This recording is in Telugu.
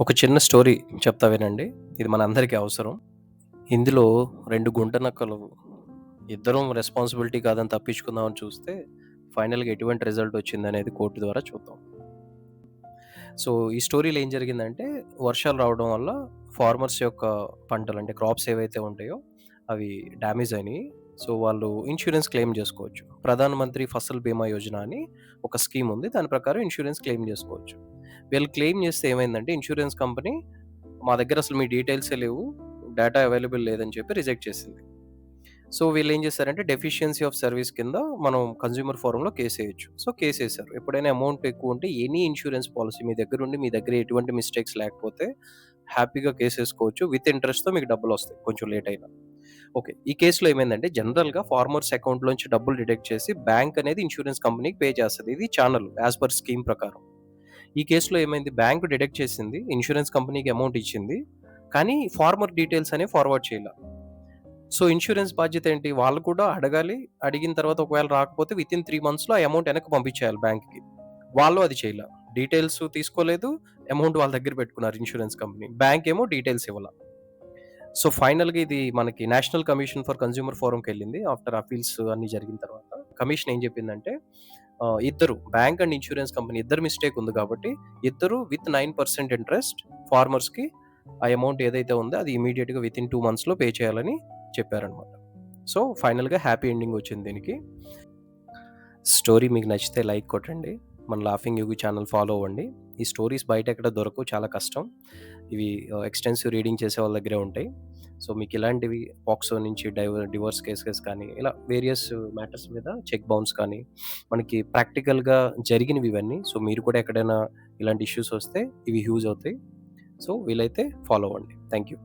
ఒక చిన్న స్టోరీ చెప్తా వినండి. ఇది మనందరికీ అవసరం. ఇందులో 2 గుంట నక్కలు ఇద్దరం రెస్పాన్సిబిలిటీ కాదని తప్పించుకుందామని చూస్తే, ఫైనల్‌గా ఎటువంటి రిజల్ట్ వచ్చిందనేది కోర్టు ద్వారా చూద్దాం. సో, ఈ స్టోరీలో ఏం జరిగిందంటే, వర్షాలు రావడం వల్ల ఫార్మర్స్ యొక్క పంటలు అంటే క్రాప్స్ ఏవైతే ఉంటాయో అవి డ్యామేజ్ అయినియి. సో, వాళ్ళు ఇన్స్యూరెన్స్ క్లెయిమ్ జేసుకోవచ్చు. ప్రధాన్ మంత్రి ఫసల్ బీమా యోజన అని ఒక స్కీమ్ ఉంది. దాని ప్రకారం ఇన్స్యూరెన్స్ క్లెయిమ్ జేసుకోవచ్చు. వీళ్ళు క్లెయిమ్ జేస్తే ఏమైందంటే ఇన్స్యూరెన్స్ కంపెనీ మా దగ్గర అసలు మీ డీటెయిల్సే లేవు. డేటా అవైలబుల్ లేదని చెప్పి రిజెక్ట్ చేసింది. సో, వీళ్ళేం చేశారంటే డెఫిషియన్సీ ఆఫ్ సర్విస్ కింద మనం కన్స్యూమర్ ఫోరంలో కేసేయొచ్చు. సో, కేసేశారు. ఎప్పుడైనా అమౌంట్ ఎక్కువుంటే ఎనీ ఇన్స్యూరెన్స్ పాలిసీ మీ దగ్గరుండి మీ దగ్గర ఎటువంటి మిస్టేక్స్ లేకపోతే హ్యాపీగా కేసేసుకోవచ్చు. విత్ ఇంట్రెస్ట్‌తో మీకు డబ్బులొస్తాయి కొంచెం లేట్ అయినా. ఓకే. ఈ కేస్‌లో ఏమైందంటే జనరల్‌గా ఫార్మర్స్ అకౌంట్‌లోంచి డబ్బులు డిడక్ట్ చేసి బ్యాంక్ అనేది ఇన్స్యూరెన్స్ కంపెనీకి పే చేస్తది. ఇది ఛానల్ యాస్ పర్ స్కీమ్ ప్రకారం. ఈ కేస్‌లో ఏమైంది బ్యాంక్ డిడక్ట్ చేసింది. ఇన్స్యూరెన్స్ కంపెనీకి అమౌంట్ ఇచ్చింది. కానీ ఫార్మర్ డీటెయిల్స్ అనేవి ఫార్వర్డ్ చేయల. సో, ఇన్స్యూరెన్స్ బాధ్యత ఏంటి? వాళ్ళు కూడా అడగాలి. అడిగిన తర్వాత ఒకవేళ రాకపోతే వితిన్ 3 మంత్స్‌లో ఆ అమౌంట్ వెనక్కి పంపించేయాలి బ్యాంక్‌కి. వాళ్ళు అది చేయల. డీటెయిల్స్ తీసుకోలేదు. అమౌంట్ వాళ్ళ దగ్గర పెట్టుకున్నారు ఇన్స్యూరెన్స్ కంపెనీ. బ్యాంక్ ఏమో డీటెయిల్స్ ఇవ్వల. సో, ఫైనల్‌గా ఇది మనకి నేషనల్ కమిషన్ ఫర్ కన్స్యూమర్ ఫోరంకెళ్ళింది. ఆఫ్టర్ అపీల్స్ అన్నీ జరిగిన తర్వాత. కమిషన్ ఏం చెప్పిందంటే ఇద్దరు బ్యాంక్ అండ్ ఇన్స్యూరెన్స్ కంపెనీ ఇద్దరి మిస్టేక్ ఉంది కాబట్టి, ఇద్దరు విత్ 9% ఇంట్రెస్ట్ ఫార్మర్స్‌కి ఆ అమౌంట్ ఏదైతే ఉందో అది ఇమ్మీడియేట్‌గా వితిన్ 2 మంత్స్‌లో పే చేయాలని చెప్పారనమాట. సో, ఫైనల్‌గా హ్యాపీ ఎండింగ్ వచ్చింది దీనికి. స్టోరీ మీకు నచ్చితే లైక్ కొట్టండి. మన లాఫింగ్ యూగి ఛానల్ ఫాలో అవ్వండి. ఈ స్టోరీస్ బయట ఎక్కడ దొరకవు. చాలా కష్టం. ఇవి ఎక్స్‌టెన్సివ్ రీడింగ్ చేసే వాళ్ళ దగ్గరే ఉంటాయి. సో, మీకు ఇలాంటివి పాక్సో నుంచి డివోర్స్ కేసెస్ కానీ, ఇలా వేరియస్ మ్యాటర్స్ మీద చెక్ బౌన్స్ కానీ, మనకి ప్రాక్టికల్‌గా జరిగినవి ఇవన్నీ. సో, మీరు కూడా ఎక్కడైనా ఇలాంటి ఇష్యూస్ వస్తే ఇవి యూజ్ అవుతాయి. సో, వీలైతే ఫాలో అవ్వండి. Thank you.